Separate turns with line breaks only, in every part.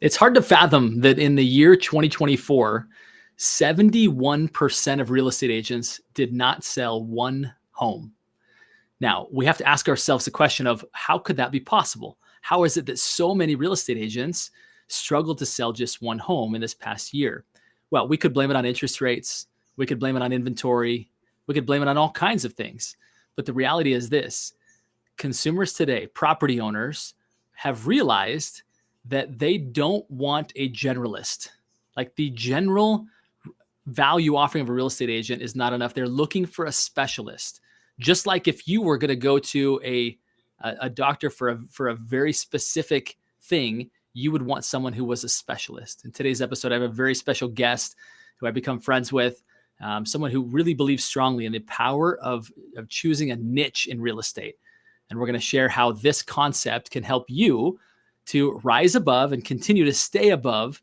It's hard to fathom that in the year 2024, 71% of real estate agents did not sell one home. Now, we have to ask ourselves the question of how could that be possible? How is it that so many real estate agents struggled to sell just one home in this past year? Well, we could blame it on interest rates. We could blame it on inventory. We could blame it on all kinds of things. But the reality is this: consumers today, property owners, have realized that they don't want a generalist. Like, the general value offering of a real estate agent is not enough. They're looking for a specialist. Just like if you were going to go to a doctor for a very specific thing, you would want someone who was a specialist. In today's episode, I have a very special guest who I've become friends with, someone who really believes strongly in the power of choosing a niche in real estate. And we're going to share how this concept can help you to rise above and continue to stay above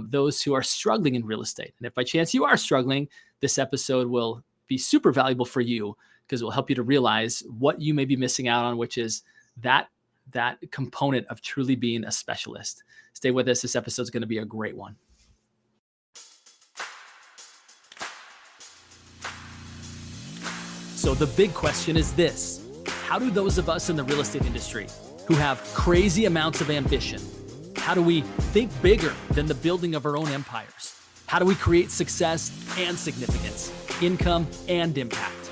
those who are struggling in real estate. And if by chance you are struggling, this episode will be super valuable for you, because it will help you to realize what you may be missing out on, which is that component of truly being a specialist. Stay with us. This episode is going to be a great one. So the big question is this: how do those of us in the real estate industry who have crazy amounts of ambition, how do we think bigger than the building of our own empires? How do we create success and significance, income and impact?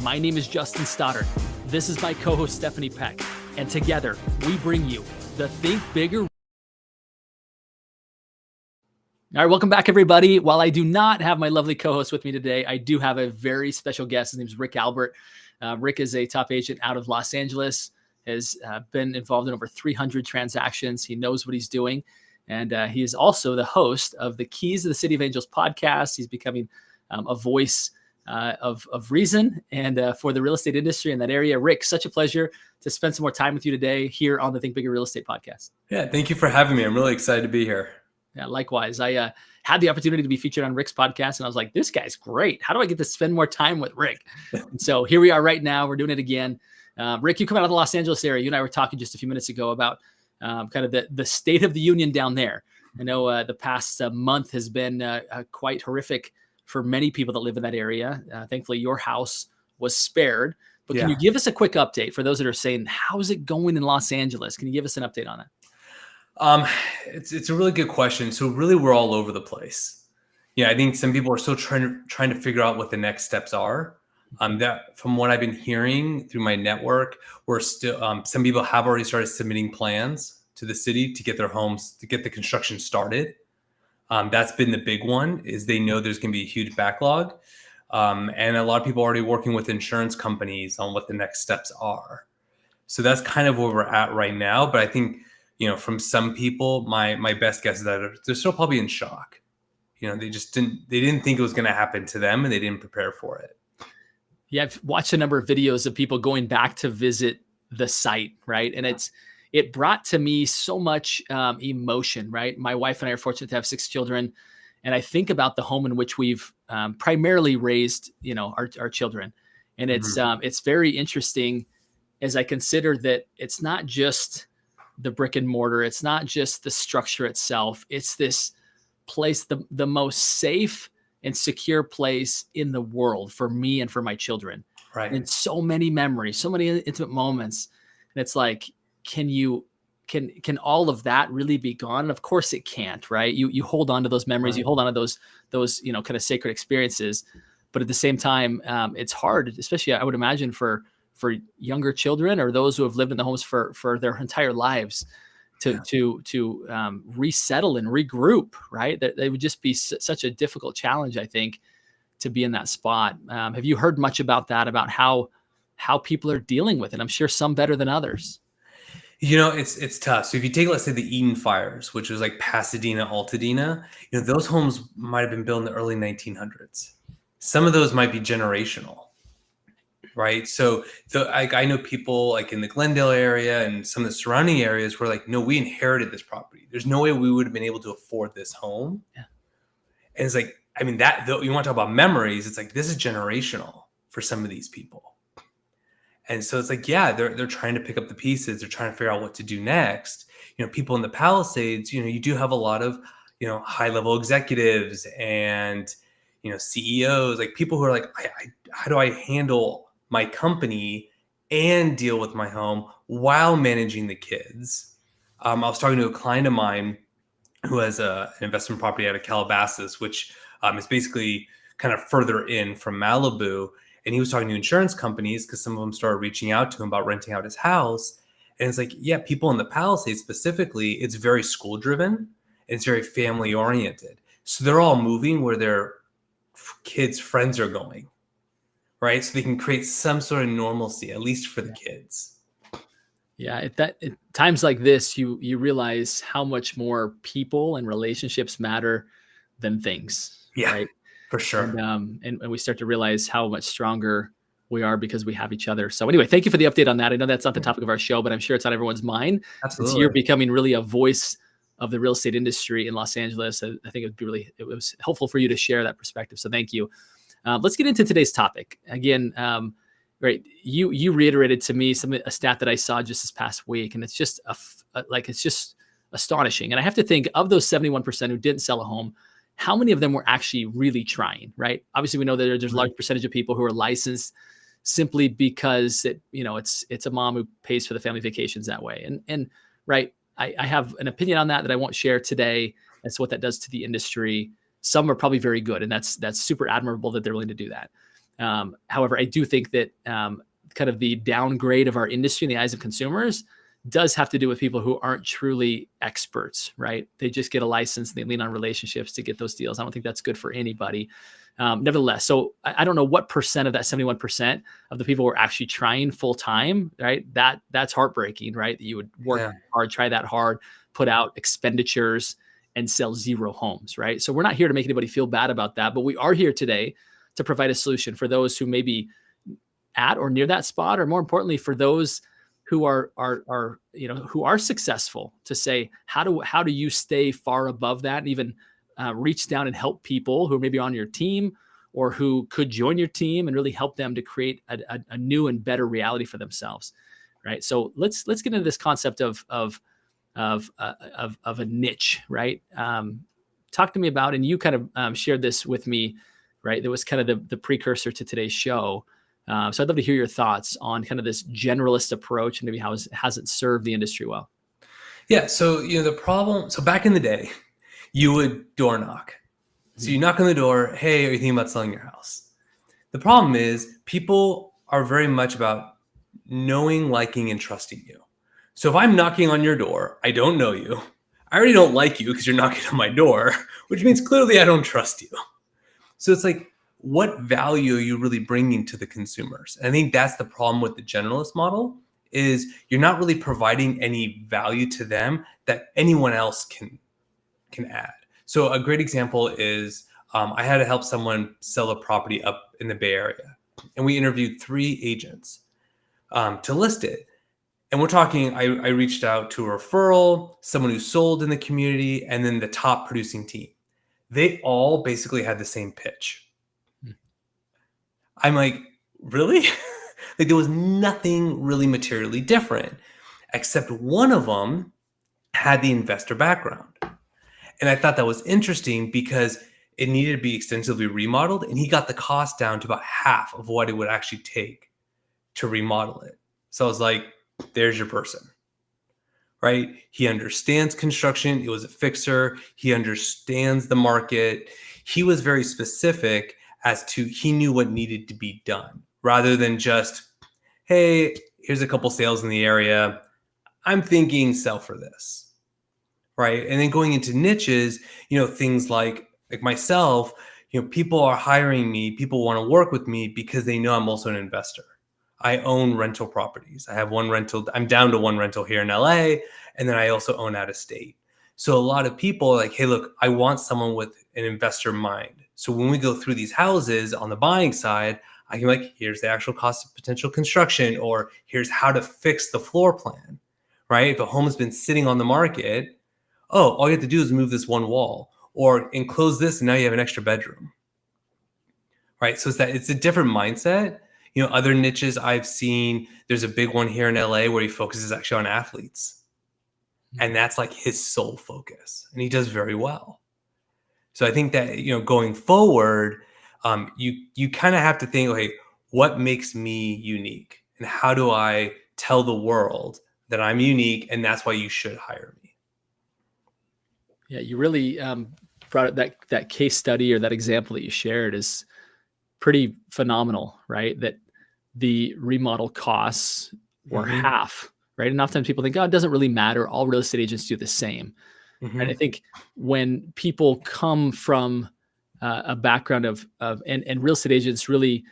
My name is Justin Stoddard. This is my co-host, Stephanie Peck. And together, we bring you the Think Bigger. All right, welcome back, everybody. While I do not have my lovely co-host with me today, I do have a very special guest. His name is Rick Albert. Rick is a top agent out of Los Angeles, has been involved in over 300 transactions. He knows what he's doing. And he is also the host of the Keys to the City of Angels podcast. He's becoming a voice of reason and for the real estate industry in that area. Rick, such a pleasure to spend some more time with you today here on the Think Bigger Real Estate podcast.
Yeah, thank you for having me. I'm really excited to be here.
Yeah, likewise. I had the opportunity to be featured on Rick's podcast, and I was like, this guy's great. How do I get to spend more time with Rick? And so here we are right now. We're doing it again. Rick, you come out of the Los Angeles area. You and I were talking just a few minutes ago about kind of the state of the union down there. I know the past month has been quite horrific for many people that live in that area. Thankfully, your house was spared. But can you give us a quick update for those that are saying, how's it going in Los Angeles? Can you give us an update on that?
It's a really good question. So really, we're all over the place. Yeah, I think some people are still trying to figure out what the next steps are. That from what I've been hearing through my network, we're still some people have already started submitting plans to the city to get their homes, to get the construction started. That's been the big one, is they know there's going to be a huge backlog. And a lot of people are already working with insurance companies on what the next steps are. So that's kind of where we're at right now. But I think, from some people, my best guess is that they're still probably in shock. They didn't think it was going to happen to them, and they didn't prepare for it.
Yeah, I've watched a number of videos of people going back to visit the site, right? And it brought to me so much emotion, right? My wife and I are fortunate to have 6 children. And I think about the home in which we've primarily raised, our children. And it's very interesting as I consider that it's not just the brick and mortar. It's not just the structure itself. It's this place, the most safe and secure place in the world for me and for my children.
Right.
And so many memories, so many intimate moments. And it's like, can all of that really be gone? And of course it can't, right? You hold on to those memories, right. You hold on to those, kind of sacred experiences. But at the same time, it's hard, especially I would imagine for younger children or those who have lived in the homes for their entire lives to resettle and regroup, right? That they would just be such a difficult challenge, I think, to be in that spot. Have you heard much about that, about how people are dealing with it? I'm sure some better than others.
It's tough. So if you take, let's say, the Eden fires, which was like Pasadena, Altadena, those homes might have been built in the early 1900s. Some of those might be generational, right? So I know people like in the Glendale area and some of the surrounding areas where like, no, we inherited this property. There's no way we would have been able to afford this home. Yeah. And it's like, I mean, that though you want to talk about memories, it's like, this is generational for some of these people. And so it's like, yeah, they're trying to pick up the pieces. They're trying to figure out what to do next. People in the Palisades, you do have a lot of, high level executives and, CEOs, like people who are like, how do I handle my company and deal with my home while managing the kids? I was talking to a client of mine who has an investment property out of Calabasas, which is basically kind of further in from Malibu. And he was talking to insurance companies because some of them started reaching out to him about renting out his house. And it's like, yeah, people in the Palisades specifically, it's very school driven and it's very family oriented. So they're all moving where their kids' friends are going, right? So they can create some sort of normalcy, at least for the kids.
Yeah, at times like this, you realize how much more people and relationships matter than things,
Yeah,
right?
for sure.
And we start to realize how much stronger we are because we have each other. So anyway, thank you for the update on that. I know that's not the topic of our show, but I'm sure it's on everyone's mind. Since you're
Absolutely.
becoming really a voice of the real estate industry in Los Angeles, I think it was helpful for you to share that perspective. So thank you. Let's get into today's topic. Again, right, you reiterated to me a stat that I saw just this past week, and it's just it's just astonishing. And I have to think, of those 71% who didn't sell a home, how many of them were actually really trying, right? Obviously, we know that there's a large percentage of people who are licensed simply because it's a mom who pays for the family vacations that way. And right, I have an opinion on that I won't share today as to what that does to the industry. Some are probably very good, and that's super admirable that they're willing to do that. However, I do think that kind of the downgrade of our industry in the eyes of consumers does have to do with people who aren't truly experts, right? They just get a license and they lean on relationships to get those deals. I don't think that's good for anybody. Nevertheless, so I don't know what percent of that 71% of the people were actually trying full time, right? That's heartbreaking, right? That you would work hard, try that hard, put out expenditures and sell 0 homes, right? So we're not here to make anybody feel bad about that, but we are here today to provide a solution for those who may be at or near that spot, or more importantly, for those who are who are successful, to say, how do you stay far above that and even reach down and help people who may be on your team or who could join your team and really help them to create a new and better reality for themselves, right? So let's get into this concept of a niche, right? Talk to me about, and you kind of shared this with me, right? That was kind of the precursor to today's show. So I'd love to hear your thoughts on kind of this generalist approach and maybe how it hasn't served the industry well.
Yeah. So, the problem, so back in the day, you would door knock. So you knock on the door, hey, are you thinking about selling your house? The problem is people are very much about knowing, liking, and trusting you. So if I'm knocking on your door, I don't know you. I already don't like you because you're knocking on my door, which means clearly I don't trust you. So it's like, what value are you really bringing to the consumers? And I think that's the problem with the generalist model, is you're not really providing any value to them that anyone else can add. So a great example is I had to help someone sell a property up in the Bay Area, and we interviewed 3 agents to list it. And we're talking, I reached out to a referral, someone who sold in the community, and then the top producing team. They all basically had the same pitch. I'm like, really? Like, there was nothing really materially different, except one of them had the investor background. And I thought that was interesting because it needed to be extensively remodeled, and he got the cost down to about half of what it would actually take to remodel it. So I was like, there's your person, right? He understands construction. It was a fixer. He understands the market. He was very specific as to, he knew what needed to be done, rather than just, hey, here's a couple sales in the area, I'm thinking sell for this, right? And then going into niches, things like myself, people are hiring me, people want to work with me because they know I'm also an investor. I own rental properties. I have one rental. I'm down to one rental here in LA. And then I also own out of state. So a lot of people are like, hey, look, I want someone with an investor mind. So when we go through these houses on the buying side, I can be like, here's the actual cost of potential construction, or here's how to fix the floor plan, right? If a home has been sitting on the market, all you have to do is move this one wall or enclose this, and now you have an extra bedroom, right? So it's a different mindset. Other niches I've seen, there's a big one here in LA where he focuses actually on athletes. And that's like his sole focus. And he does very well. So I think that, going forward, you kind of have to think, okay, what makes me unique? And how do I tell the world that I'm unique and that's why you should hire me?
Yeah, you really brought up that case study, or that example that you shared is pretty phenomenal, right? That the remodel costs were half, right? And oftentimes people think, oh, it doesn't really matter. All real estate agents do the same. And I think when people come from a background and real estate agents really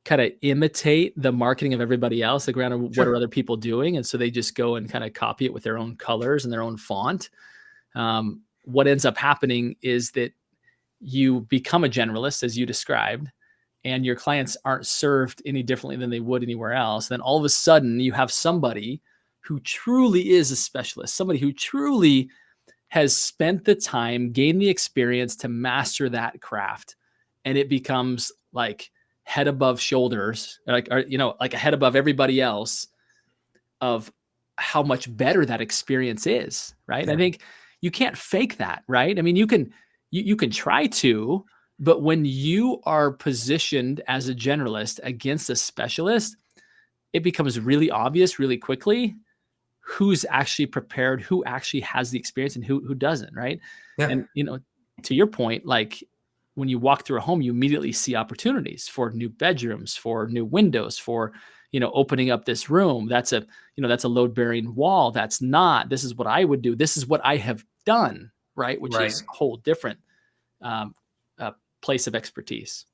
kind of imitate the marketing of everybody else, like around what are other people doing, and so they just go and kind of copy it with their own colors and their own font. What ends up happening is that you become a generalist, as you described, and your clients aren't served any differently than they would anywhere else. Then all of a sudden you have somebody who truly is a specialist, somebody who truly has spent the time, gained the experience to master that craft. And it becomes like head above shoulders, like a head above everybody else, of how much better that experience is, right? Yeah. I think you can't fake that, right? I mean, you can try to, but when you are positioned as a generalist against a specialist, it becomes really obvious really quickly who's actually prepared, who actually has the experience, and who doesn't, right? Yeah. And to your point, like when you walk through a home, you immediately see opportunities for new bedrooms, for new windows, for opening up this room. That's a load-bearing wall. That's not. This is what I would do. This is what I have done, right? Which is a whole different place of expertise.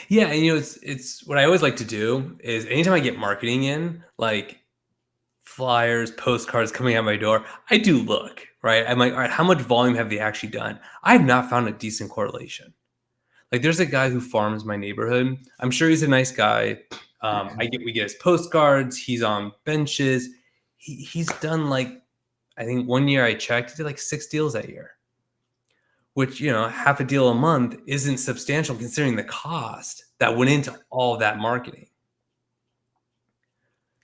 Yeah, and it's what I always like to do is anytime I get marketing in, like flyers, postcards coming out my door, I do look, right? I'm like, all right, how much volume have they actually done? I have not found a decent correlation. Like there's a guy who farms my neighborhood. I'm sure he's a nice guy. We get his postcards. He's on benches. He's done like, I think one year I checked, he did like 6 deals that year, which, half a deal a month isn't substantial considering the cost that went into all that marketing.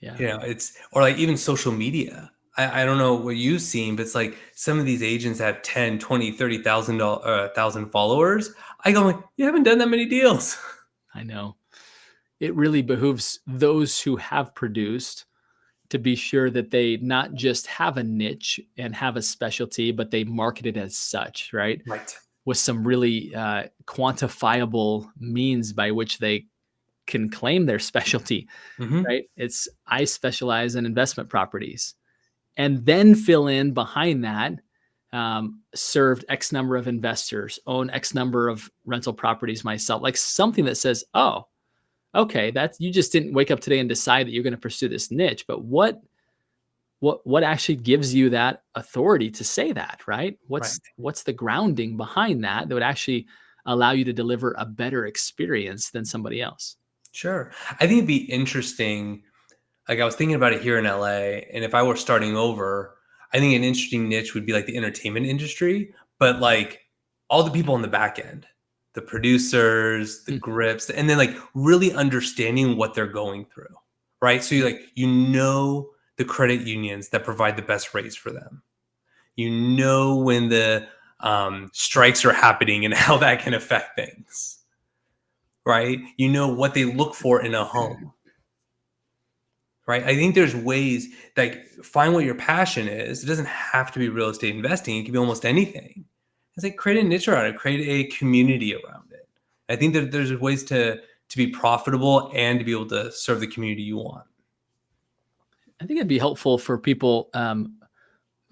Yeah. It's, or like even social media. I don't know what you've seen, but it's like some of these agents have 10, 20, 30,000 followers. I go, like, you haven't done that many deals.
I know. It really behooves those who have produced to be sure that they not just have a niche and have a specialty, but they market it as such, right?
Right.
With some really quantifiable means by which they can claim their specialty, right? It's, I specialize in investment properties, and then fill in behind that, served X number of investors, own X number of rental properties myself, like something that says, oh, okay, that's, you just didn't wake up today and decide that you're going to pursue this niche, but what actually gives you that authority to say that, right? What's the grounding behind that would actually allow you to deliver a better experience than somebody else?
Sure. I think it'd be interesting. Like I was thinking about it here in LA, and if I were starting over, I think an interesting niche would be like the entertainment industry, but like all the people on the back end, the producers, the grips, and then like really understanding what they're going through, right? So the credit unions that provide the best rates for them. When the strikes are happening and how that can affect things, right? What they look for in a home, right? I think there's ways, like, find what your passion is. It doesn't have to be real estate investing. It can be almost anything. It's like create a niche around it, create a community around it. I think that there's ways to be profitable and to be able to serve the community you want.
I think it'd be helpful for people.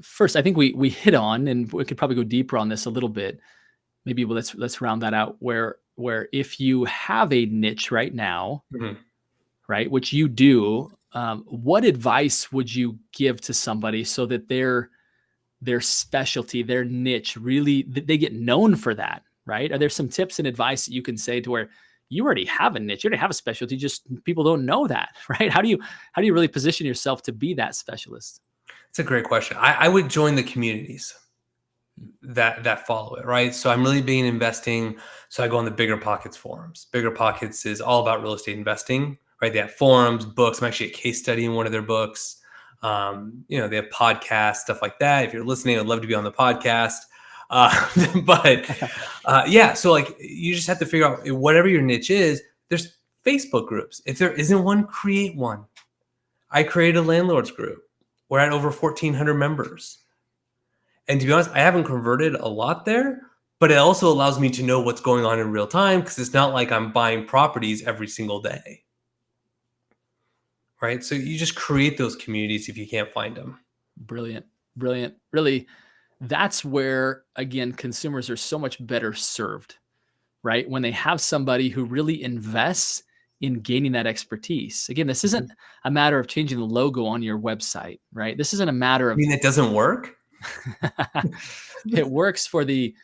First, I think we hit on, and we could probably go deeper on this a little bit. Maybe let's round that out. Where if you have a niche right now, right, which you do, what advice would you give to somebody so that their specialty, their niche, really they get known for that, right? Are there some tips and advice that you can say to where you already have a niche, you already have a specialty, just people don't know that, right? How do you really position yourself to be that specialist?
It's a great question. I would join the communities that follow it, right? So I'm really big in investing. So I go on the Bigger Pockets forums. Bigger Pockets is all about real estate investing, right? They have forums, books. I'm actually a case study in one of their books. They have podcasts, stuff like that. If you're listening, I'd love to be on the podcast. But yeah, so like you just have to figure out whatever your niche is. There's Facebook groups. If there isn't one, create one. I created a landlords group. We're at over 1,400 members. And to be honest, I haven't converted a lot there, but it also allows me to know what's going on in real time because it's not like I'm buying properties every single day. Right? So you just create those communities if you can't find them.
Brilliant. Brilliant. Really, that's where, again, consumers are so much better served, right? When they have somebody who really invests in gaining that expertise. Again, this isn't a matter of changing the logo on your website, right? This isn't a matter of.
I mean, it doesn't work.
It works for the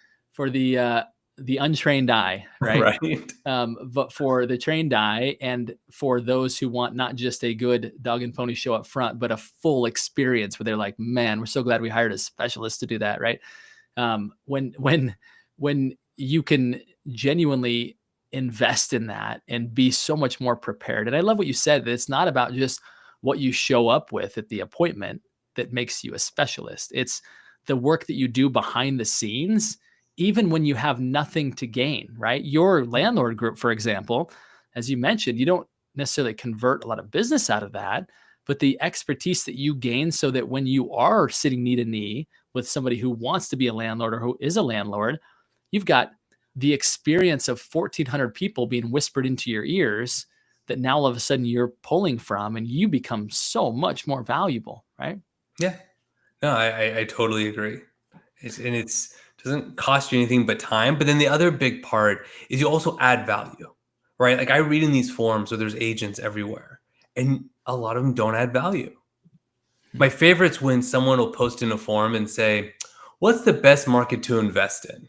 untrained eye, right?
Right.
But for the trained eye and for those who want not just a good dog and pony show up front, but a full experience where they're like, man, we're so glad we hired a specialist to do that, right? When you can genuinely invest in that and be so much more prepared. And I love what you said, that it's not about just what you show up with at the appointment that makes you a specialist. It's the work that you do behind the scenes, even when you have nothing to gain, right? Your landlord group, for example, as you mentioned, you don't necessarily convert a lot of business out of that, but the expertise that you gain so that when you are sitting knee to knee with somebody who wants to be a landlord or who is a landlord, you've got the experience of 1,400 people being whispered into your ears that now all of a sudden you're pulling from, and you become so much more valuable, right?
Yeah. No, I totally agree. It doesn't cost you anything but time. But then the other big part is you also add value, right? Like I read in these forums where there's agents everywhere, and a lot of them don't add value. My favorite's when someone will post in a forum and say, what's the best market to invest in?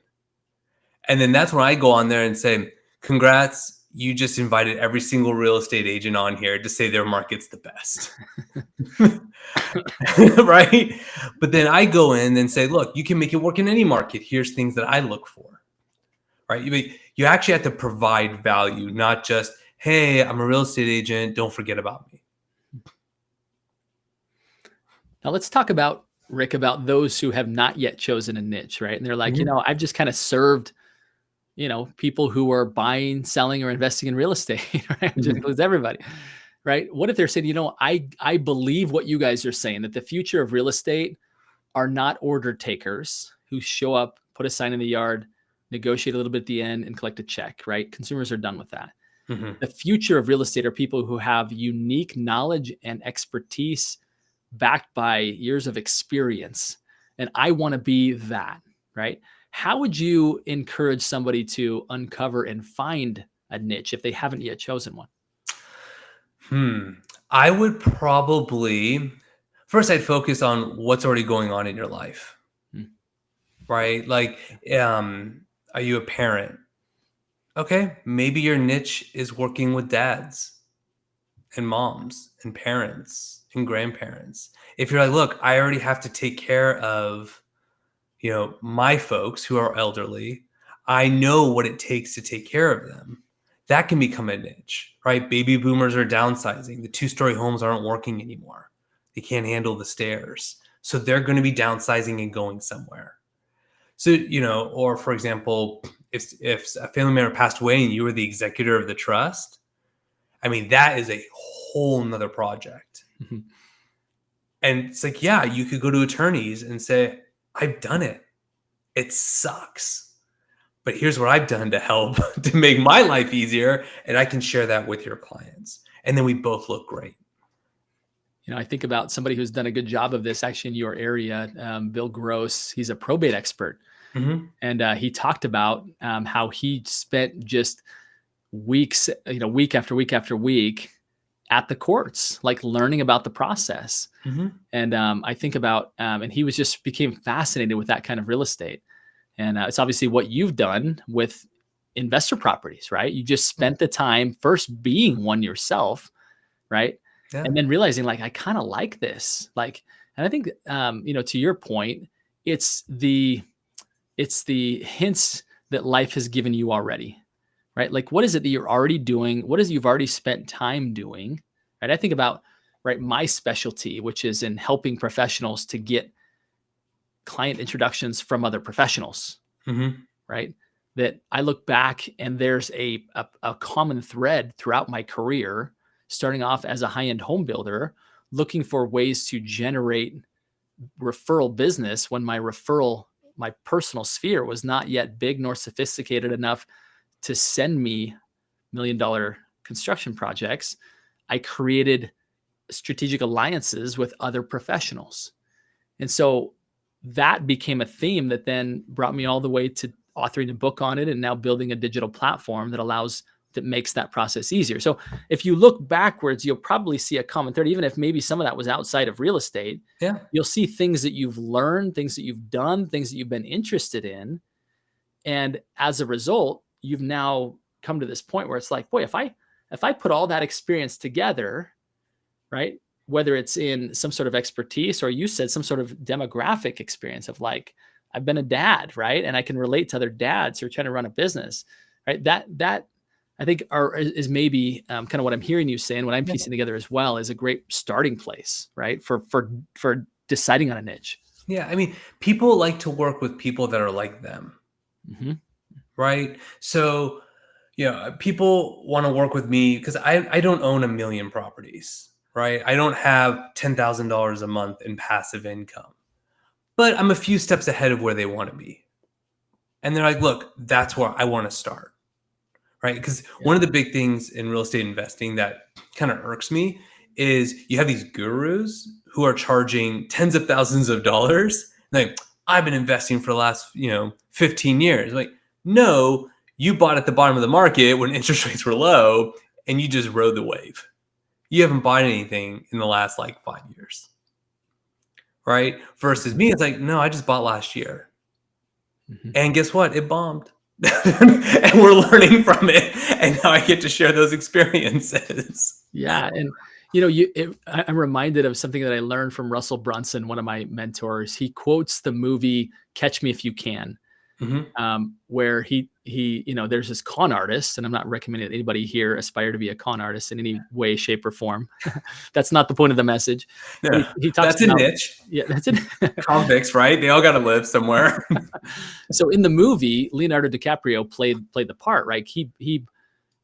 And then that's when I go on there and say, congrats, you just invited every single real estate agent on here to say their market's the best. Right? But then I go in and say, look, you can make it work in any market. Here's things that I look for. Right? You actually have to provide value, not just, hey, I'm a real estate agent, don't forget about me.
Now let's talk about, Rick, about those who have not yet chosen a niche, right? And they're like, I've just kind of served, people who are buying, selling, or investing in real estate, right? Which includes everybody, right? What if they're saying, I believe what you guys are saying, that the future of real estate are not order takers who show up, put a sign in the yard, negotiate a little bit at the end, and collect a check, right? Consumers are done with that. The future of real estate are people who have unique knowledge and expertise backed by years of experience. And I want to be that, right? How would you encourage somebody to uncover and find a niche if they haven't yet chosen one?
I would probably, first I'd focus on what's already going on in your life, right? Like, are you a parent? Okay, maybe your niche is working with dads and moms and parents and grandparents. If you're like, look, I already have to take care of, my folks who are elderly, I know what it takes to take care of them. That can become a niche, right? Baby boomers are downsizing. The 2-story homes aren't working anymore. They can't handle the stairs. So they're going to be downsizing and going somewhere. So, or for example, if a family member passed away and you were the executor of the trust, I mean, that is a whole nother project. And it's like, yeah, you could go to attorneys and say, I've done it. It sucks. But here's what I've done to help to make my life easier. And I can share that with your clients. And then we both look great.
I think about somebody who's done a good job of this actually in your area, Bill Gross. He's a probate expert. And he talked about how he spent just weeks, week after week after week at the courts, like learning about the process. And I think about, and he became fascinated with that kind of real estate. And it's obviously what you've done with investor properties, right? You just spent the time first being one yourself, right? Yeah. And then realizing like, I kind of like this. Like, and I think, to your point, it's the hints that life has given you already, right? Like, what is it that you're already doing? What is it you've already spent time doing, right? I think about, right, my specialty, which is in helping professionals to get client introductions from other professionals,
Mm-hmm.
right? That I look back and there's a common thread throughout my career, starting off as a high-end home builder, looking for ways to generate referral business when my personal sphere was not yet big nor sophisticated enough to send me $1 million construction projects. I created strategic alliances with other professionals. And so that became a theme that then brought me all the way to authoring a book on it and now building a digital platform that makes that process easier. So if you look backwards, you'll probably see a common thread, even if maybe some of that was outside of real estate.
Yeah.
You'll see things that you've learned, things that you've done, things that you've been interested in. And as a result, you've now come to this point where it's like, boy, if I put all that experience together, right? Whether it's in some sort of expertise or you said some sort of demographic experience of like, I've been a dad, right? And I can relate to other dads who are trying to run a business, right? That I think is maybe kind of what I'm hearing you saying, what I'm piecing together as well, is a great starting place, right? For deciding on a niche.
Yeah. I mean, people like to work with people that are like them,
Mm-hmm.
right? So, people want to work with me because I don't own a million properties, right? I don't have $10,000 a month in passive income, but I'm a few steps ahead of where they want to be. And they're like, look, that's where I want to start, right? Because one of the big things in real estate investing that kind of irks me is you have these gurus who are charging tens of thousands of dollars. Like, I've been investing for the last, 15 years. Like, no, you bought at the bottom of the market when interest rates were low and you just rode the wave. You haven't bought anything in the last like 5 years, right? Versus me, it's like, no, I just bought last year.
Mm-hmm.
And guess what? It bombed. And we're learning from it. And now I get to share those experiences.
Yeah. And, I'm reminded of something that I learned from Russell Brunson, one of my mentors. He quotes the movie Catch Me If You Can, where he there's this con artist, and I'm not recommending that anybody here aspire to be a con artist in any way, shape, or form. That's not the point of the message.
No,
he talks
that's
about,
a niche.
Yeah, that's it.
Convicts, right? They all got to live somewhere.
So in the movie, Leonardo DiCaprio played the part, right?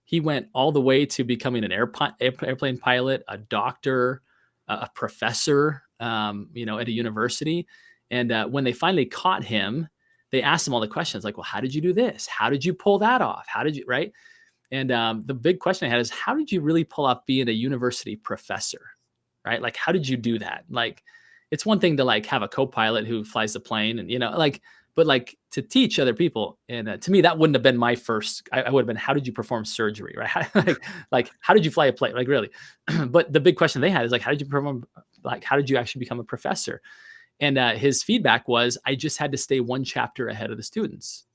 He went all the way to becoming an airplane pilot, a doctor, a professor, at a university. And when they finally caught him, they asked him all the questions like, well, how did you do this? How did you pull that off? How did you, right? And the big question I had is, how did you really pull off being a university professor, right? Like, how did you do that? Like, it's one thing to like have a co-pilot who flies the plane and, but like to teach other people. And to me, that wouldn't have been my first, I would have been, how did you perform surgery, right? like, how did you fly a plane? Like, really? But the big question they had is like, how did you perform? Like, how did you actually become a professor? And his feedback was, I just had to stay one chapter ahead of the students,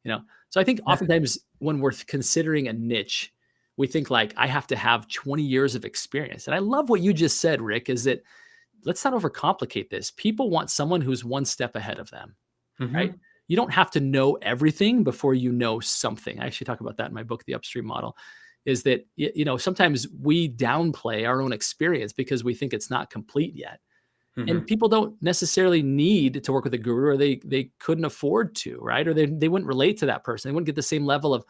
So I think oftentimes when we're considering a niche, we think like, I have to have 20 years of experience. And I love what you just said, Rick, is that let's not overcomplicate this. People want someone who's one step ahead of them, right? You don't have to know everything before you know something. I actually talk about that in my book, The Upstream Model, is that, sometimes we downplay our own experience because we think it's not complete yet. And people don't necessarily need to work with a guru, or they couldn't afford to, right? Or they wouldn't relate to that person. They wouldn't get the same level of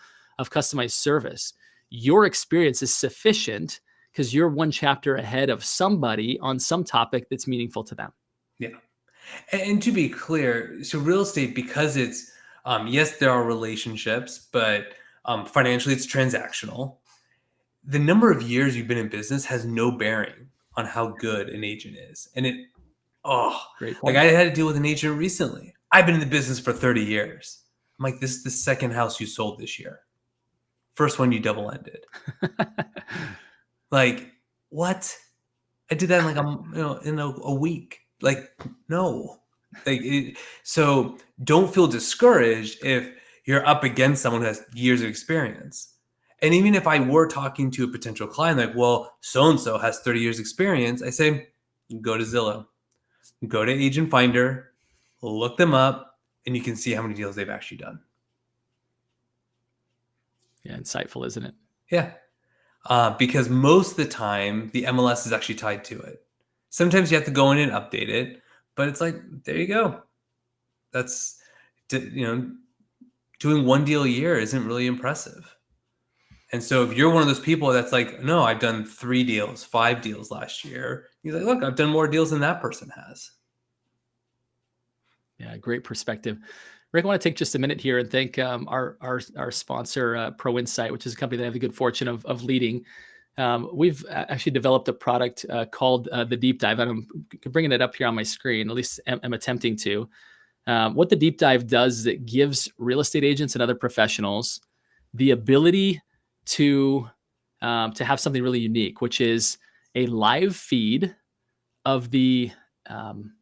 customized service. Your experience is sufficient because you're one chapter ahead of somebody on some topic that's meaningful to them.
Yeah. And to be clear, so real estate, because it's, yes, there are relationships, but financially it's transactional. The number of years you've been in business has no bearing on how good an agent is. And
Great point.
like I had to deal with an agent recently. I've been in the business for 30 years. I'm like, this is the second house you sold this year. First one you double-ended. Like, what? I did that in like in a week. Like, no. So don't feel discouraged if you're up against someone who has years of experience. And even if I were talking to a potential client, like, well, so-and-so has 30 years experience, I say, go to Zillow, go to Agent Finder, look them up, and you can see how many deals they've actually done.
Yeah, insightful, isn't it?
Yeah. Because most of the time the MLS is actually tied to it. Sometimes you have to go in and update it, but it's like, there you go. That's, you know, doing one deal a year isn't really impressive. And so if you're one of those people that's like, no, I've done 3 deals, 5 deals last year, you're like, look, I've done more deals than that person has.
Yeah, great perspective. Rick, I want to take just a minute here and thank our sponsor, Pro Insight, which is a company that I have the good fortune of leading. We've actually developed a product called the Deep Dive, and I'm bringing it up here on my screen. At least I'm attempting to. What the Deep Dive does is it gives real estate agents and other professionals the ability to have something really unique, which is a live feed of um,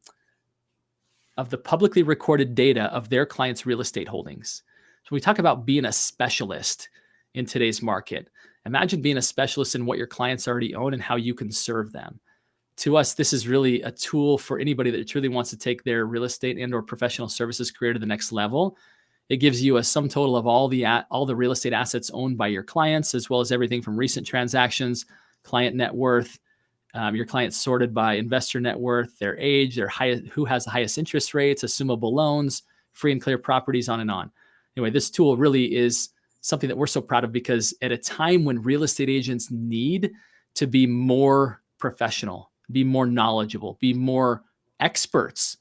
the publicly recorded data of their clients' real estate holdings. So we talk about being a specialist in today's market. Imagine being a specialist in what your clients already own and how you can serve them. To us, this is really a tool for anybody that truly wants to take their real estate and or professional services career to the next level. It gives you a sum total of all the real estate assets owned by your clients, as well as everything from recent transactions, client net worth, your clients sorted by investor net worth, their age, who has the highest interest rates, assumable loans, free and clear properties, on and on. Anyway, this tool really is something that we're so proud of, because at a time when real estate agents need to be more professional, be more knowledgeable, be more experts,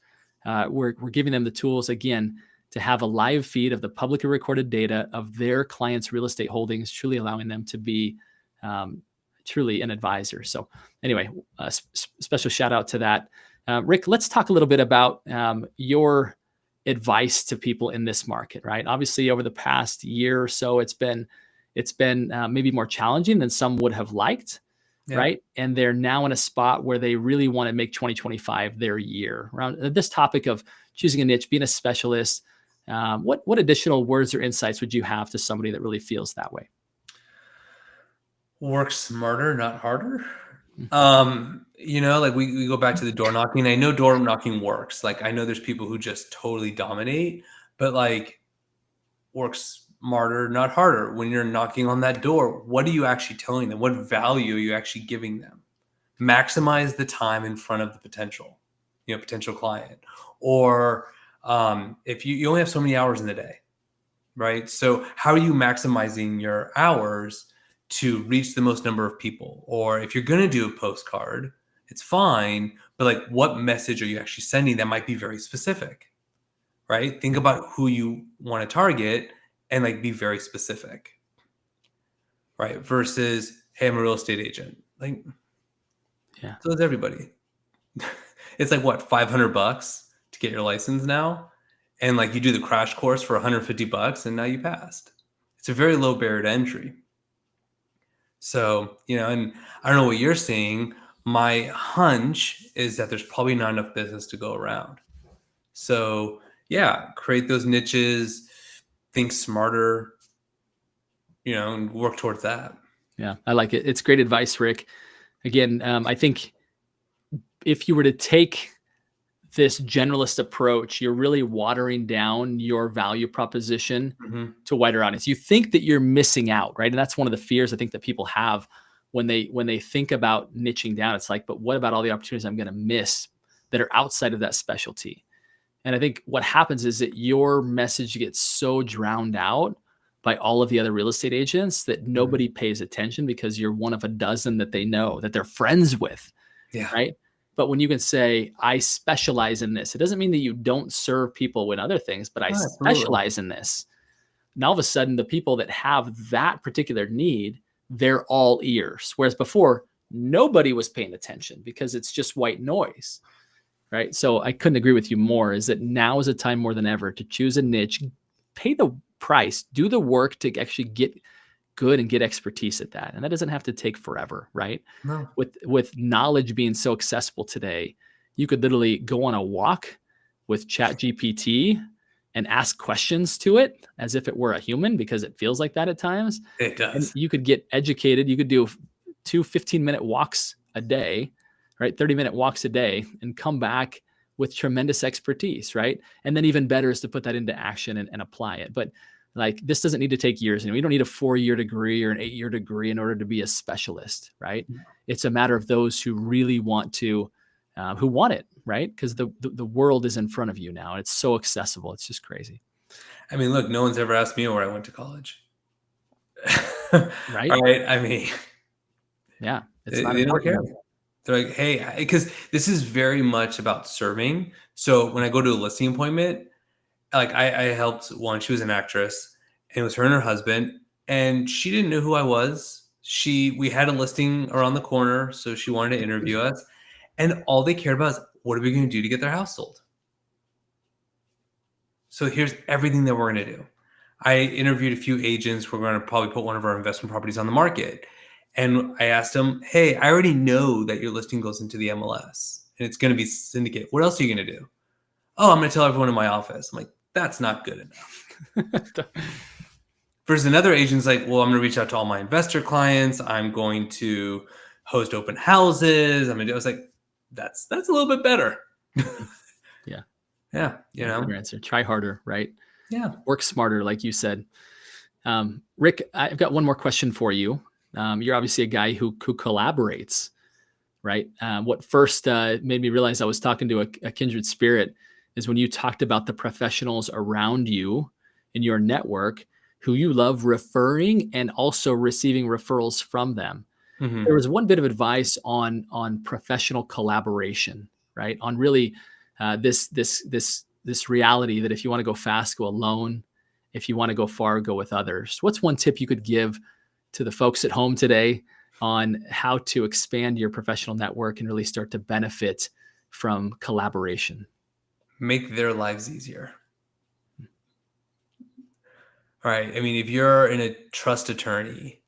we're giving them the tools again to have a live feed of the publicly recorded data of their clients' real estate holdings, truly allowing them to be truly an advisor. So anyway, special shout out to that. Rick, let's talk a little bit about your advice to people in this market, right? Obviously, over the past year or so, it's been maybe more challenging than some would have liked,
Yeah.
right? And they're now in a spot where they really want to make 2025 their year. Around this topic of choosing a niche, being a specialist, what additional words or insights would you have to somebody that really feels that way?
Work smarter, not harder.
Mhm.
Like we go back to the door knocking. I know door knocking works. Like I know there's people who just totally dominate, but like work smarter, not harder. When you're knocking on that door, what are you actually telling them? What value are you actually giving them? Maximize the time in front of the potential client. Or if you only have so many hours in the day, right? So how are you maximizing your hours to reach the most number of people? Or if you're going to do a postcard, it's fine, but like what message are you actually sending that might be very specific, right? Think about who you want to target and like be very specific, right? Versus, hey, I'm a real estate agent. Like,
Yeah.
so is everybody. It's like what, $500 to get your license now? And like you do the crash course for $150 and now you passed. It's a very low barrier to entry. So, and I don't know what you're seeing. My hunch is that there's probably not enough business to go around. So, yeah, create those niches, think smarter, and work towards that.
Yeah, I like it. It's great advice, Rick. Again, I think if you were to take this generalist approach, you're really watering down your value proposition
Mm-hmm.
to a wider audience. You think that you're missing out, right? And that's one of the fears I think that people have when they think about niching down. It's like, but what about all the opportunities I'm going to miss that are outside of that specialty? And I think what happens is that your message gets so drowned out by all of the other real estate agents that nobody pays attention, because you're one of a dozen that they know, that they're friends with,
Yeah.
right? But when you can say, I specialize in this, it doesn't mean that you don't serve people with other things, but I
Oh, absolutely.
specialize in this. Now, all of a sudden, the people that have that particular need, they're all ears. Whereas before, nobody was paying attention because it's just white noise, right? So I couldn't agree with you more, is that now is a time more than ever to choose a niche, pay the price, do the work to actually get good and get expertise at that. And that doesn't have to take forever, right?
No.
With knowledge being so accessible today, you could literally go on a walk with ChatGPT and ask questions to it as if it were a human, because it feels like that at times.
It
And
does.
you could get educated. You could do 2 15-minute walks a day, right? 30-minute walks a day, and come back with tremendous expertise, right? And then even better is to put that into action and apply it. But Like, this doesn't need to take years. You don't need a 4-year degree or an 8-year degree in order to be a specialist, right? It's a matter of those who really want to, who want it, right? Because the world is in front of you now. It's so accessible. It's just crazy.
I mean, look, no one's ever asked me where I went to college.
Right?
Right? I mean,
yeah, it's
they
not
don't
important.
care. They're like, hey, because this is very much about serving. So when I go to a listing appointment, like I helped one, she was an actress, and it was her and her husband, and she didn't know who I was. We had a listing around the corner, so she wanted to interview us, and all they cared about is, what are we going to do to get their house sold? So here's everything that we're going to do. I interviewed a few agents. We're going to probably put one of our investment properties on the market. And I asked them, hey, I already know that your listing goes into the MLS and it's going to be syndicated. What else are you going to do? Oh, I'm going to tell everyone in my office. I'm like, that's not good enough. Versus another agent's like, well, I'm going to reach out to all my investor clients. I'm going to host open houses. I was like, that's a little bit better.
Yeah.
Yeah.
Your answer. Try harder, right?
Yeah.
Work smarter, like you said. Rick, I've got one more question for you. You're obviously a guy who collaborates, right? What first made me realize I was talking to a kindred spirit is when you talked about the professionals around you in your network who you love referring and also receiving referrals from them. Mm-hmm. There was one bit of advice on professional collaboration, right? On really this reality that if you want to go fast, go alone. If you want to go far, go with others. What's one tip you could give to the folks at home today on how to expand your professional network and really start to benefit from collaboration?
Make their lives easier. All right. I mean, if you're in a trust attorney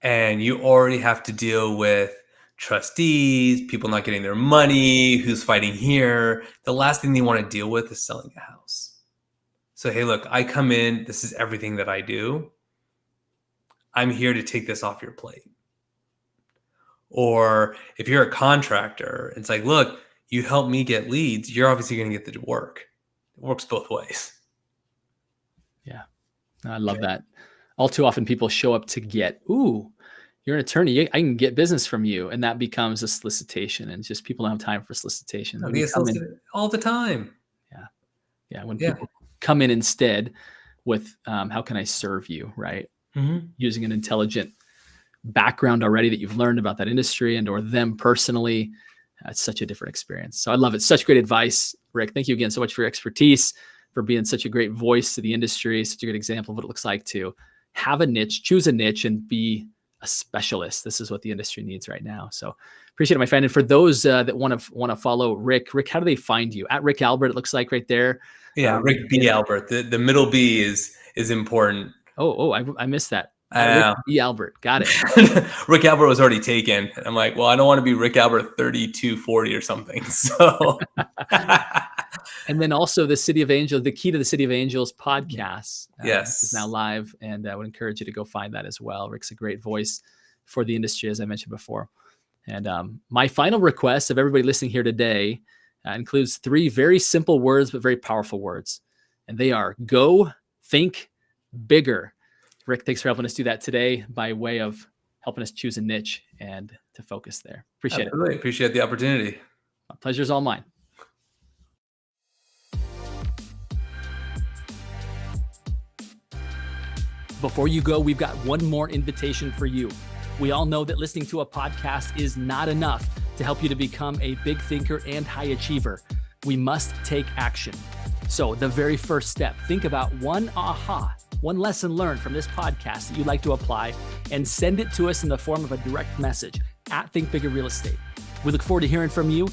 and you already have to deal with trustees, people not getting their money, who's fighting here, the last thing they want to deal with is selling a house. So, hey, look, I come in, this is everything that I do. I'm here to take this off your plate. Or if you're a contractor, it's like, look, you help me get leads, you're obviously going to get the work. It works both ways.
Yeah, I love that. All too often people show up to get, ooh, you're an attorney, I can get business from you. And that becomes a solicitation, and just people don't have time for solicitation.
They get solicited all the time.
Yeah. Yeah. When people come in instead with, how can I serve you? Right. Mm-hmm. Using an intelligent background already that you've learned about that industry and or them personally. It's such a different experience. So I love it. Such great advice, Rick. Thank you again so much for your expertise, for being such a great voice to the industry, such a good example of what it looks like to have a niche, choose a niche, and be a specialist. This is what the industry needs right now. So appreciate it, my friend. And for those that want to follow Rick, how do they find you? At Rick Albert, it looks like right there.
Yeah, Rick B. Albert. The middle B is important.
I missed that. Rick B. Albert. Got it.
Rick Albert was already taken. I'm like, well, I don't want to be Rick Albert 3240 or something. So,
and then also the City of Angels, the Key to the City of Angels podcast.
Yes,
is now live, and I would encourage you to go find that as well. Rick's a great voice for the industry, as I mentioned before. And my final request of everybody listening here today includes 3 very simple words, but very powerful words. And they are go, think, bigger. Rick, thanks for helping us do that today by way of helping us choose a niche and to focus there. Appreciate
it. Appreciate the opportunity.
My pleasure's all mine. Before you go, we've got one more invitation for you. We all know that listening to a podcast is not enough to help you to become a big thinker and high achiever. We must take action. So the very first step, think about one lesson learned from this podcast that you'd like to apply, and send it to us in the form of a direct message at Think Bigger Real Estate. We look forward to hearing from you.